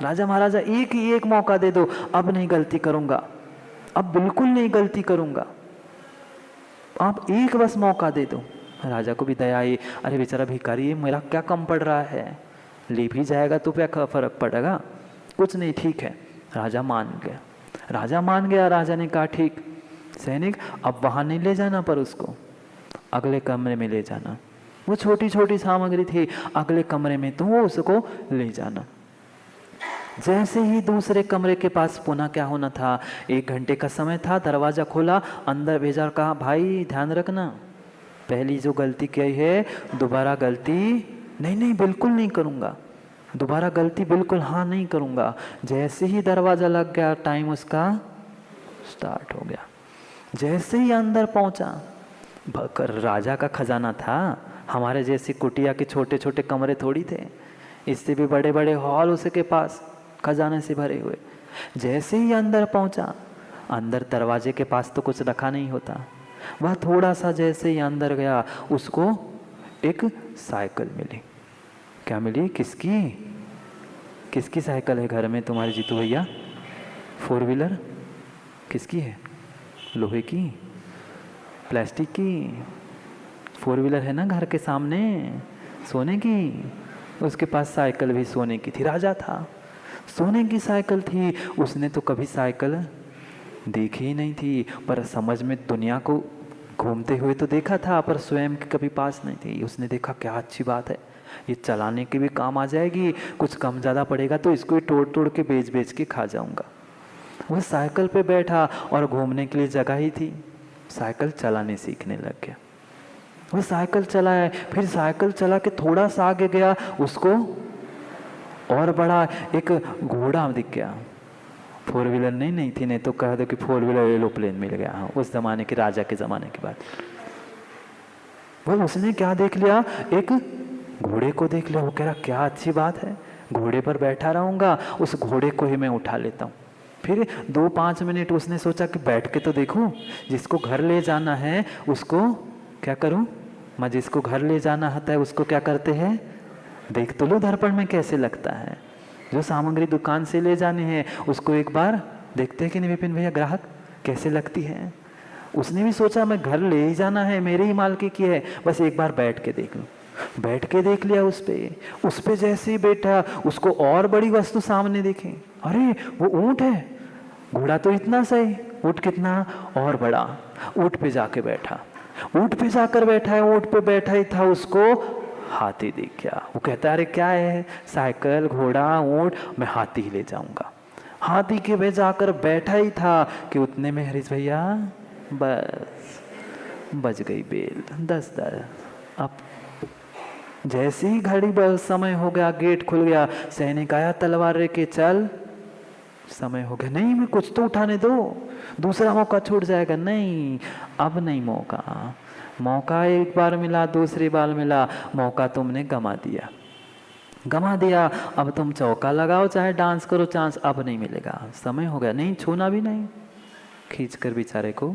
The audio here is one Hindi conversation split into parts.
राजा महाराजा एक ही एक मौका दे दो, अब नहीं गलती करूंगा, अब बिल्कुल नहीं गलती करूंगा, आप एक बस मौका दे दो। राजा को भी दया आई, अरे बेचारा भिखारी है, मेरा क्या कम पड़ रहा है, ले भी जाएगा तो क्या फर्क पड़ेगा, कुछ नहीं, ठीक है। राजा मान गया, राजा मान गया। राजा ने कहा ठीक सैनिक, अब वहां नहीं ले जाना, पर उसको अगले कमरे में ले जाना, वो छोटी छोटी सामग्री थी, अगले कमरे में तो वो उसको ले जाना। जैसे ही दूसरे कमरे के पास पुनः क्या होना था, 1 घंटे का समय था, दरवाजा खोला, अंदर भेजा, कहा भाई ध्यान रखना, पहली जो गलती की है दोबारा गलती नहीं, नहीं बिल्कुल नहीं करूंगा, दोबारा गलती बिल्कुल हाँ नहीं करूंगा। जैसे ही दरवाजा लग गया, टाइम उसका स्टार्ट हो गया। जैसे ही अंदर पहुंचा, राजा का खजाना था, हमारे जैसी कुटिया के छोटे छोटे कमरे थोड़ी थे, इससे भी बड़े बड़े हॉल उसके पास खजाने से भरे हुए। जैसे ही अंदर पहुंचा, अंदर दरवाजे के पास तो कुछ रखा नहीं होता, वह थोड़ा सा जैसे ही अंदर गया, उसको एक साइकिल मिली। क्या मिली? किसकी? किसकी साइकिल है घर में तुम्हारे जीतू भैया? 4 व्हीलर किसकी है? लोहे की, प्लास्टिक की? 4 व्हीलर है ना घर के सामने, सोने की। उसके पास साइकिल भी सोने की थी, राजा था, सोने की साइकिल थी। उसने तो कभी साइकिल देखी ही नहीं थी, पर समझ में दुनिया को घूमते हुए तो देखा था, पर स्वयं के कभी पास नहीं थी। उसने देखा क्या अच्छी बात है, ये चलाने के भी काम आ जाएगी, कुछ कम ज़्यादा पड़ेगा तो इसको ही तोड़ तोड़ के बेच बेच के खा जाऊंगा। वो साइकिल पे बैठा और घूमने के लिए जगह ही थी, साइकिल चलाने सीखने लग गया। वो साइकिल चलाया, फिर साइकिल चला के थोड़ा सा आगे गया, उसको और बड़ा एक घोड़ा दिख गया। 4 व्हीलर नहीं थी, नहीं तो कह दो कि 4 व्हीलर एरोप्लेन मिल गया। हाँ, उस जमाने के राजा के जमाने की बात। वो उसने क्या देख लिया? एक घोड़े को देख लिया। वो कह रहा क्या अच्छी बात है, घोड़े पर बैठा रहूंगा, उस घोड़े को ही मैं उठा लेता हूँ। फिर 2-5 मिनट उसने सोचा कि बैठ के तो देखूं, जिसको घर ले जाना है उसको क्या करूं मैं, जिसको घर ले जाना होता है उसको क्या करते हैं, देख तो लो दर्पण में कैसे लगता है। जो सामग्री दुकान से ले जानी है उसको एक बार देखते हैं कि नहीं विपिन भैया, ग्राहक कैसे लगती है। उसने भी सोचा मैं घर ले ही जाना है, मेरे ही माल की है, बस एक बार बैठ के देख लूं। बैठ के देख लिया उस पे जैसे ही बैठा, उसको और बड़ी वस्तु सामने दिखी। अरे वो ऊंट है, घोड़ा तो इतना सही, ऊंट कितना और बड़ा। ऊंट पे जाके बैठा, ऊंट पे जाकर बैठा है, ऊंट पे बैठा ही था, उसको हाथी दिख गया। वो कहता अरे क्या है, साइकिल घोड़ा ऊंट, मैं हाथी ही ले जाऊंगा। हाथी के पे जाकर बैठा ही था कि उतने में हरीश भैया बस बज गई बेल 10-10। अब जैसे ही घड़ी बस समय हो गया, गेट खुल गया, सैनिक आया तलवार लेके, चल समय हो गया। नहीं मैं कुछ तो उठाने दो, दूसरा मौका छूट जाएगा। नहीं अब नहीं मौका, मौका एक बार मिला, दूसरी बार मिला, मौका तुमने गमा दिया, गमा दिया। अब तुम चौका लगाओ चाहे डांस करो, चांस अब नहीं मिलेगा, समय हो गया। नहीं छूना भी नहीं। खींचकर बेचारे को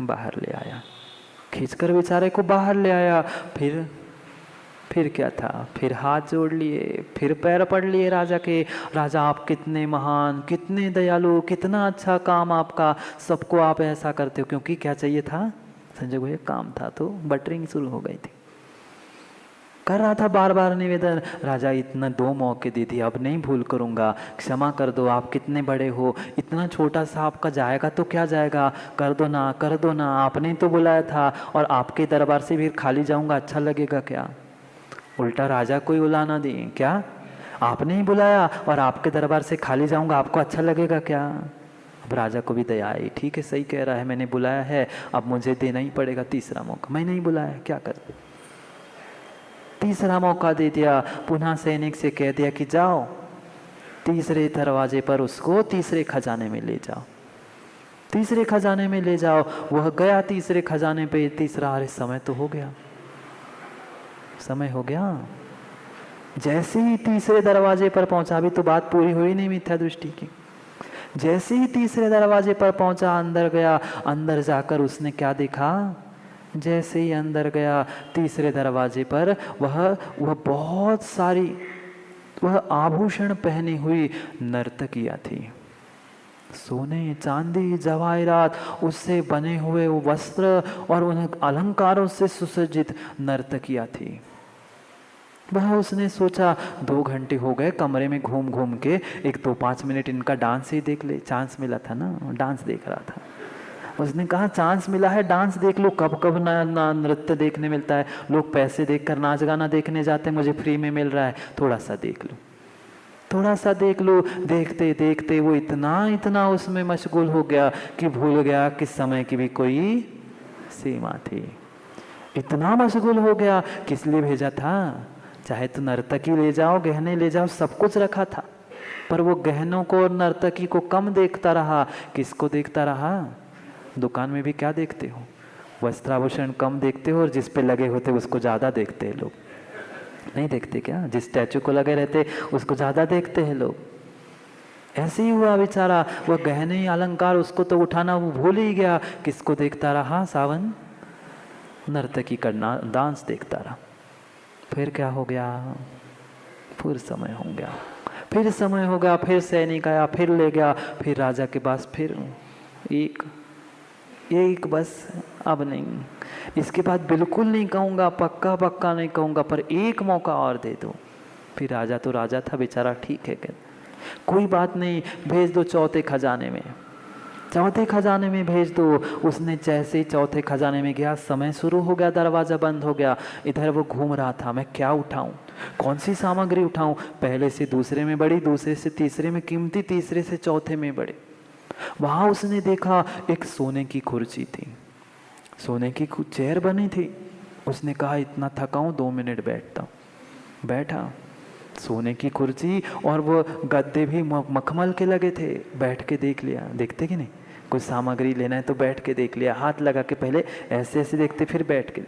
बाहर ले आया, खींचकर बेचारे को बाहर ले आया। फिर क्या था, फिर हाथ जोड़ लिए, फिर पैर पड़ लिए राजा के। राजा आप कितने महान, कितने दयालु, कितना अच्छा काम आपका, सबको आप ऐसा करते हो। क्योंकि क्या चाहिए था संजय भैया, काम था तो बटरिंग शुरू हो गई थी। कर रहा था बार बार निवेदन, राजा इतना 2 मौके दे दिए, अब नहीं भूल करूंगा, क्षमा कर दो, आप कितने बड़े हो, इतना छोटा सा आपका जाएगा तो क्या जाएगा, कर दो ना, कर दो ना, आपने तो बुलाया था और आपके दरबार से फिर खाली जाऊंगा, अच्छा लगेगा क्या। उल्टा राजा को ही उलाना दिए, क्या आपने ही बुलाया और आपके दरबार से खाली जाऊंगा, आपको अच्छा लगेगा क्या। अब राजा को भी दया आई, ठीक है सही कह रहा है, मैंने बुलाया है, अब मुझे देना ही पड़ेगा तीसरा मौका, मैं नहीं बुलाया क्या कर। तीसरा मौका दे दिया, पुनः सैनिक से कह दिया कि जाओ तीसरे दरवाजे पर उसको तीसरे खजाने में ले जाओ, तीसरे खजाने में ले जाओ। वह गया तीसरे खजाने पे, तीसरा, अरे समय तो हो गया, समय हो गया। जैसे ही तीसरे दरवाजे पर पहुंचा, अभी तो बात पूरी हुई नहीं मिथ्या दृष्टि की। जैसे ही तीसरे दरवाजे पर पहुंचा, अंदर गया, अंदर जाकर उसने क्या देखा, जैसे ही अंदर गया तीसरे दरवाजे पर वह बहुत सारी वह आभूषण पहनी हुई नर्तकियां थी। सोने चांदी जवाहरात उससे बने हुए वो वस्त्र और उन अलंकारों से सुसज्जित नर्तकियां थी। वह उसने सोचा 2 घंटे हो गए कमरे में घूम घूम के, एक तो 5 मिनट इनका डांस ही देख ले। चांस मिला था ना, डांस देख रहा था। उसने कहा चांस मिला है डांस देख लो। कब कब ना नृत्य देखने मिलता है, लोग पैसे देकर नाच गाना देखने जाते हैं, मुझे फ्री में मिल रहा है, थोड़ा सा देख लो, थोड़ा सा देख लो। देखते देखते वो इतना उसमें मशगूल हो गया कि भूल गया कि समय की भी कोई सीमा थी। इतना मशगूल हो गया, किस लिए भेजा था? चाहे तो नर्तकी ले जाओ, गहने ले जाओ, सब कुछ रखा था, पर वो गहनों को और नर्तकी को कम देखता रहा। किसको देखता रहा? दुकान में भी क्या देखते हो, वस्त्राभूषण कम देखते हो और जिस पे लगे होते उसको ज़्यादा देखते हैं लोग। नहीं देखते क्या? जिस स्टैचू को लगे रहते उसको ज़्यादा देखते हैं लोग। ऐसे ही हुआ बेचारा, वह गहने अलंकार उसको तो उठाना वो भूल ही गया। किसको देखता रहा? सावन नर्तकी करना, डांस देखता रहा। फिर क्या हो गया? फिर समय हो गया, फिर समय हो गया, फिर सैनिक आया, फिर ले गया, फिर राजा के पास, फिर एक बस अब नहीं, इसके बाद बिल्कुल नहीं कहूँगा, पक्का पक्का नहीं कहूँगा, पर एक मौका और दे दो। फिर राजा तो राजा था बेचारा, ठीक है क्या, कोई बात नहीं, भेज दो चौथे खजाने में, चौथे खजाने में भेज दो। उसने जैसे ही चौथे खजाने में गया, समय शुरू हो गया, दरवाज़ा बंद हो गया। इधर वो घूम रहा था, मैं क्या उठाऊं, कौन सी सामग्री उठाऊं? पहले से दूसरे में बढ़ी, दूसरे से तीसरे में कीमती, तीसरे से चौथे में बढ़े। वहाँ उसने देखा एक सोने की कुर्सी थी, सोने की चेयर बनी थी। उसने कहा इतना थका हूँ, 2 मिनट बैठता हूँ। बैठा, सोने की कुर्सी और वो गद्दे भी मखमल के लगे थे। बैठ के देख लिया, देखते कि नहीं, कुछ सामग्री लेना है तो बैठ के देख लिया, हाथ लगा के पहले ऐसे ऐसे देखते, फिर बैठ के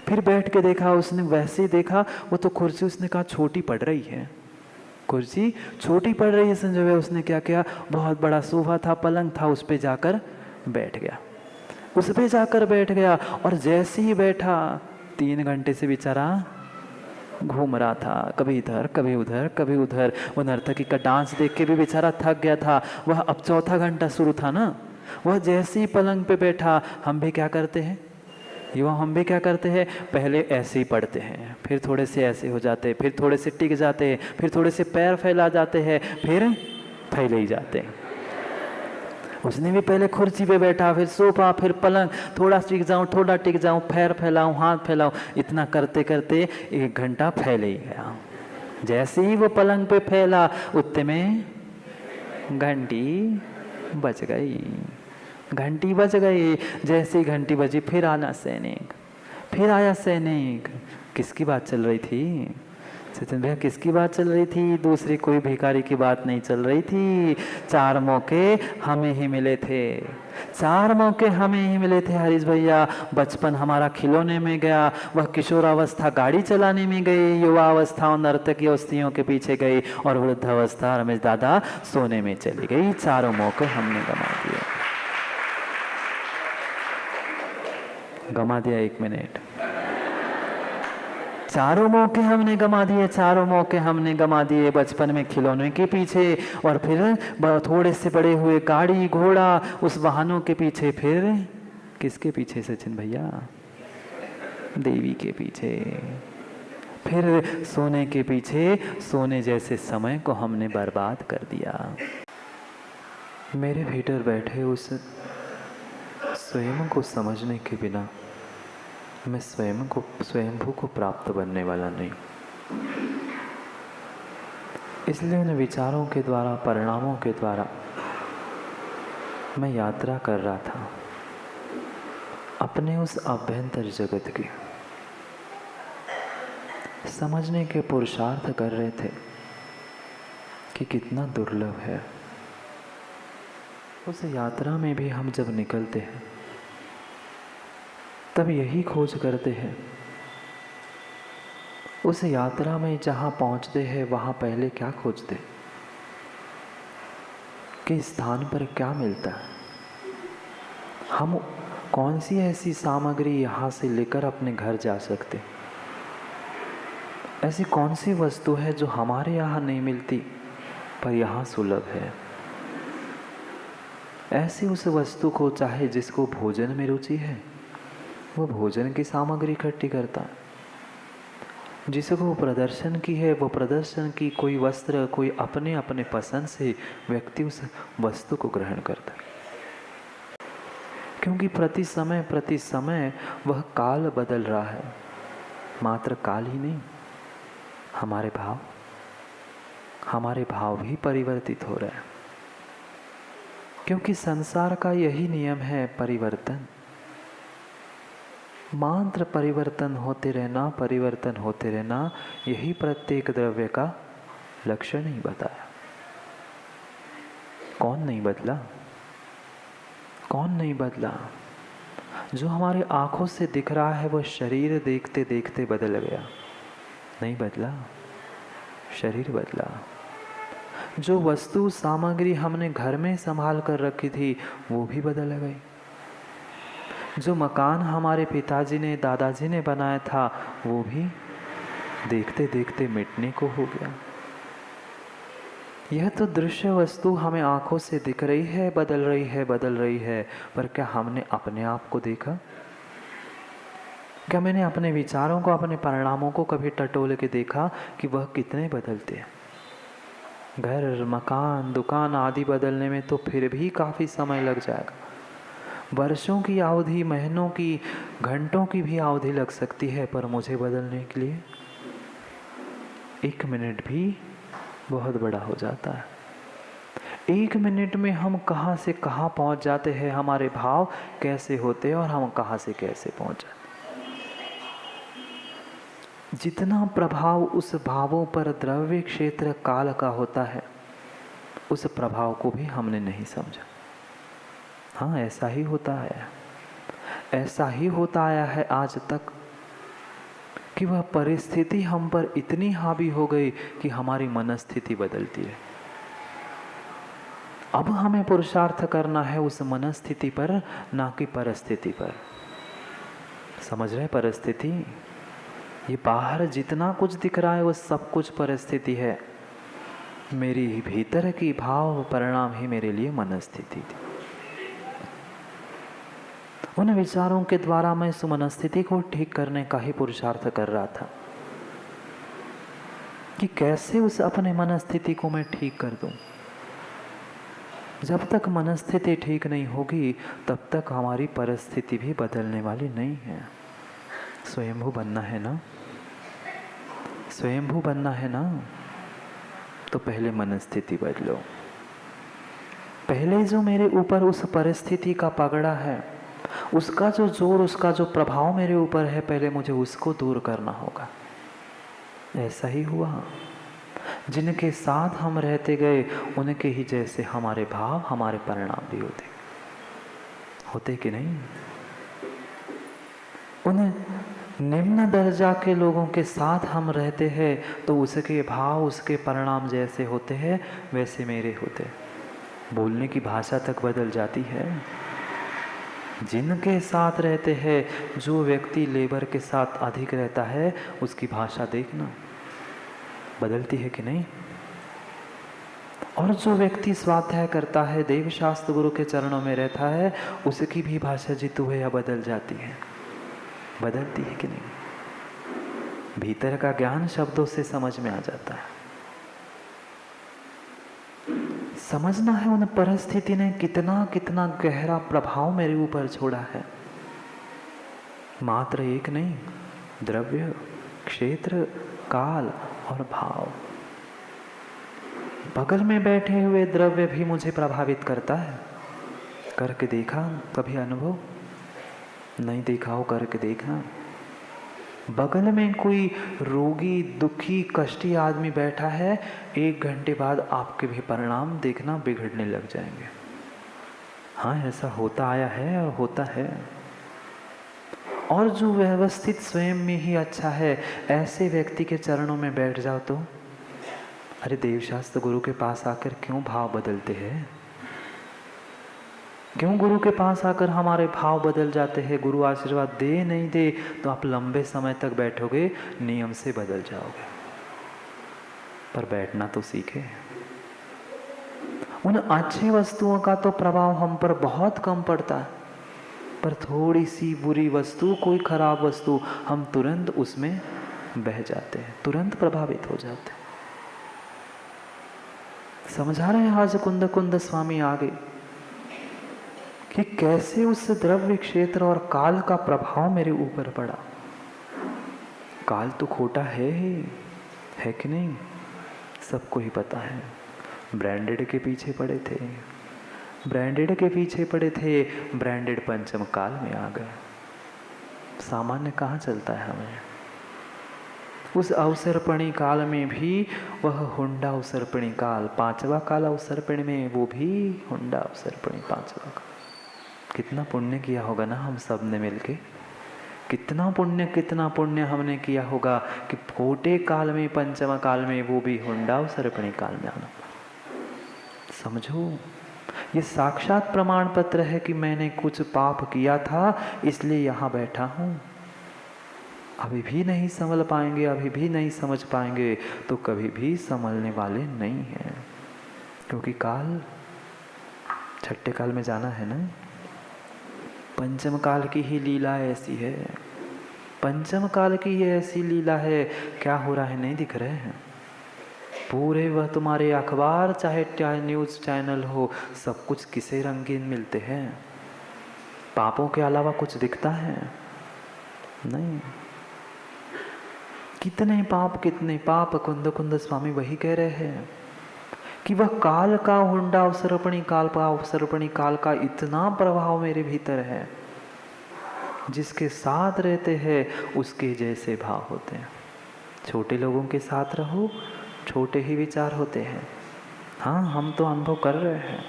फिर बैठ के देखा। उसने वैसे ही देखा, वो तो कुर्सी उसने कहा छोटी पड़ रही है, कुर्सी छोटी पड़ रही है संजय। उसने क्या किया, बहुत बड़ा सोफा था, पलंग था, उस पर जाकर बैठ गया, उस पर जाकर बैठ गया। और जैसे ही बैठा, 3 घंटे से बेचारा घूम रहा था, कभी इधर कभी उधर कभी उधर। वो नर्तकी का डांस देख के भी बेचारा थक गया था। वह अब चौथा घंटा शुरू था ना, वह जैसे ही पलंग पे बैठा, हम भी क्या करते हैं युवा, हम भी क्या करते हैं, पहले ऐसे ही पढ़ते हैं, फिर थोड़े से ऐसे हो जाते हैं, फिर थोड़े से टिक जाते हैं, फिर थोड़े से पैर फैला जाते हैं, फिर फैले ही जाते हैं। उसने भी पहले कुर्सी पे बैठा, फिर सोफा, फिर पलंग, थोड़ा टिक जाऊं, थोड़ा टिक जाऊं, पैर फैलाऊं, हाथ फैलाऊं, इतना करते करते 1 घंटा फैले ही गया। जैसे ही वो पलंग पे फैला, उतने में घंटी बज गई, घंटी बज गई। जैसे ही घंटी बजी, फिर आना सैनिक, फिर आया सैनिक। किसकी बात चल रही थी सचिन भैया, किसकी बात चल रही थी? दूसरी कोई भिखारी की बात नहीं चल रही थी। 4 मौके हमें ही मिले थे, 4 मौके हमें ही मिले थे हरीश भैया। बचपन हमारा खिलौने में गया, वह किशोरावस्था गाड़ी चलाने में गई, युवावस्था नर्तकी अवस्थियों के पीछे गई, और वृद्धावस्था रमेश दादा सोने में चली गई। 4 मौके हमने गमा दिया 1 मिनट। 4 मौके हमने गमा दिए, 4 मौके हमने गमा दिए बचपन में खिलौने के पीछे, और फिर थोड़े से बड़े हुए गाड़ी घोड़ा उस वाहनों के पीछे, फिर किसके पीछे सचिन भैया? देवी के पीछे, फिर सोने के पीछे। सोने जैसे समय को हमने बर्बाद कर दिया। मेरे भीतर बैठे उस स्वयं को समझने के बिना मैं स्वयंभू को प्राप्त बनने वाला नहीं। इसलिए उन विचारों के द्वारा, परिणामों के द्वारा मैं यात्रा कर रहा था अपने उस अभ्यंतर जगत की, समझने के पुरुषार्थ कर रहे थे कि कितना दुर्लभ है। उस यात्रा में भी हम जब निकलते हैं तब यही खोज करते हैं, उस यात्रा में जहाँ पहुँचते हैं वहाँ पहले क्या खोजते, कि स्थान पर क्या मिलता है, हम कौन सी ऐसी सामग्री यहाँ से लेकर अपने घर जा सकते, ऐसी कौन सी वस्तु है जो हमारे यहाँ नहीं मिलती पर यहाँ सुलभ है? ऐसी उस वस्तु को चाहे जिसको भोजन में रुचि है वो भोजन की सामग्री इकट्ठी करता है, जिसको प्रदर्शन की है वो प्रदर्शन की कोई वस्त्र, कोई अपने अपने पसंद से व्यक्ति उस वस्तु को ग्रहण करता है। क्योंकि प्रति समय वह काल बदल रहा है। मात्र काल ही नहीं, हमारे भाव भी परिवर्तित हो रहे हैं। क्योंकि संसार का यही नियम है, परिवर्तन, मात्र परिवर्तन होते रहना, यही प्रत्येक द्रव्य का लक्षण ही बताया। कौन नहीं बदला? जो हमारी आंखों से दिख रहा है वो शरीर देखते देखते बदल गया, नहीं बदला, शरीर बदला। जो वस्तु सामग्री हमने घर में संभाल कर रखी थी वो भी बदल गई। जो मकान हमारे पिताजी ने, दादाजी ने बनाया था वो भी देखते देखते मिटने को हो गया। यह तो दृश्य वस्तु हमें आंखों से दिख रही है, बदल रही है, पर क्या हमने अपने आप को देखा? क्या मैंने अपने विचारों को, अपने परिणामों को कभी टटोल के देखा कि वह कितने बदलते हैं? घर, मकान, दुकान आदि बदलने में तो फिर भी काफ़ी समय लग जाएगा। वर्षों की अवधि, महीनों की, घंटों की भी अवधि लग सकती है, पर मुझे बदलने के लिए 1 मिनट भी बहुत बड़ा हो जाता है। 1 मिनट में हम कहाँ से कहाँ पहुँच जाते हैं, हमारे भाव कैसे होते हैं और हम कहाँ से कैसे पहुँच जाते। जितना प्रभाव उस भावों पर द्रव्य क्षेत्र काल का होता है, उस प्रभाव को भी हमने नहीं समझा। हाँ, ऐसा ही होता आया है आज तक कि वह परिस्थिति हम पर इतनी हावी हो गई कि हमारी मनस्थिति बदलती है। अब हमें पुरुषार्थ करना है उस मनस्थिति पर, ना कि परिस्थिति पर। समझ रहे? परिस्थिति, ये बाहर जितना कुछ दिख रहा है वो सब कुछ परिस्थिति है। मेरी भीतर की भाव परिणाम ही मेरे लिए मनस्थिति थी। उन विचारों के द्वारा मैं इस मनस्थिति को ठीक करने का ही पुरुषार्थ कर रहा था कि कैसे उस अपने मनस्थिति को मैं ठीक कर दूं। जब तक मनस्थिति ठीक नहीं होगी तब तक हमारी परिस्थिति भी बदलने वाली नहीं है। स्वयंभू बनना है ना, तो पहले मनस्थिति बदलो। पहले जो मेरे ऊपर उस परिस्थिति का पगड़ा है, उसका जो जोर, उसका जो प्रभाव मेरे ऊपर है, पहले मुझे उसको दूर करना होगा। ऐसा ही हुआ। जिनके साथ हम रहते गए उनके ही जैसे हमारे भाव, हमारे परिणाम भी होते कि नहीं? उन निम्न दर्जा के लोगों के साथ हम रहते हैं तो उसके भाव, उसके परिणाम जैसे होते हैं वैसे मेरे होते। बोलने की भाषा तक बदल जाती है। जिनके साथ रहते हैं, जो व्यक्ति लेबर के साथ अधिक रहता है उसकी भाषा देखना बदलती है कि नहीं? और जो व्यक्ति स्वाध्याय करता है, देव शास्त्र गुरु के चरणों में रहता है, उसकी भी भाषा जितु है या बदल जाती है, बदलती है कि नहीं? भीतर का ज्ञान शब्दों से समझ में आ जाता है। समझना है उन परिस्थिति ने कितना कितना गहरा प्रभाव मेरे ऊपर छोड़ा है। मात्र एक नहीं, द्रव्य, क्षेत्र, काल और भाव। बगल में बैठे हुए द्रव्य भी मुझे प्रभावित करता है। करके देखा कभी अनुभव? नहीं देखा हो, करके देखना। बगल में कोई रोगी, दुखी, कष्टी आदमी बैठा है, 1 घंटे बाद आपके भी परिणाम देखना बिगड़ने लग जाएंगे। हाँ, ऐसा होता आया है और होता है। और जो व्यवस्थित स्वयं में ही अच्छा है, ऐसे व्यक्ति के चरणों में बैठ जाओ तो अरे देवशास्त्र गुरु के पास आकर क्यों भाव बदलते हैं? क्यों गुरु के पास आकर हमारे भाव बदल जाते हैं? गुरु आशीर्वाद दे नहीं दे तो आप लंबे समय तक बैठोगे, नियम से बदल जाओगे। पर बैठना तो सीखे। उन अच्छी वस्तुओं का तो प्रभाव हम पर बहुत कम पड़ता है, पर थोड़ी सी बुरी वस्तु, कोई खराब वस्तु, हम तुरंत उसमें बह जाते हैं, तुरंत प्रभावित हो जाते हैं। समझा रहे हैं आज कुंद कुंद स्वामी आगे कि कैसे उस द्रव्य क्षेत्र और काल का प्रभाव मेरे ऊपर पड़ा। काल तो खोटा है ही, है कि नहीं? सबको ही पता है। ब्रांडेड के पीछे पड़े थे, ब्रांडेड के पीछे पड़े थे, ब्रांडेड पंचम काल में आ गए। सामान्य कहाँ चलता है हमें? उस अवसर्पणी काल में भी वह हुंडा अवसर्पणी काल, पांचवा काल अवसर्पणी में, वो भी हुंडा अवसर्पणी पांचवा काल। कितना पुण्य किया होगा ना हम सब ने मिलके, कितना पुण्य हमने किया होगा कि खोटे काल में, पंचम काल में, वो भी हुंडा अवसर्पणी काल में आना। समझो, ये साक्षात प्रमाण पत्र है कि मैंने कुछ पाप किया था, इसलिए यहाँ बैठा हूँ। अभी भी नहीं संभल पाएंगे, अभी भी नहीं समझ पाएंगे, तो कभी भी संभलने वाले नहीं हैं। क्योंकि काल, छठे काल में जाना है ना। पंचम काल की ही लीला ऐसी है, पंचम काल की ये ऐसी लीला है। क्या हो रहा है नहीं दिख रहे हैं? पूरे वह तुम्हारे अखबार चाहे न्यूज़ चैनल हो, सब कुछ किसे रंगीन मिलते हैं? पापों के अलावा कुछ दिखता है? नहीं। कितने पाप कुंद कुंद स्वामी वही कह रहे हैं कि वह काल का, हुंडा अवसर्पणी काल का, अवसर्पणी काल का इतना प्रभाव मेरे भीतर है, जिसके साथ रहते हैं उसके जैसे भाव होते हैं। छोटे लोगों के साथ रहो, छोटे ही विचार होते हैं। हाँ, हम तो अनुभव कर रहे हैं।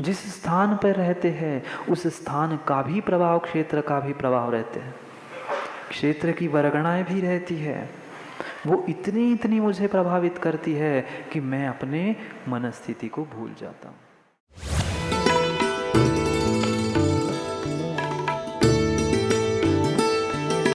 जिस स्थान पर रहते हैं उस स्थान का भी प्रभाव, क्षेत्र का भी प्रभाव रहते हैं। क्षेत्र की वर्गणाएं भी रहती है, वो इतनी मुझे प्रभावित करती है कि मैं अपने मनस्थिति को भूल जाता हूँ।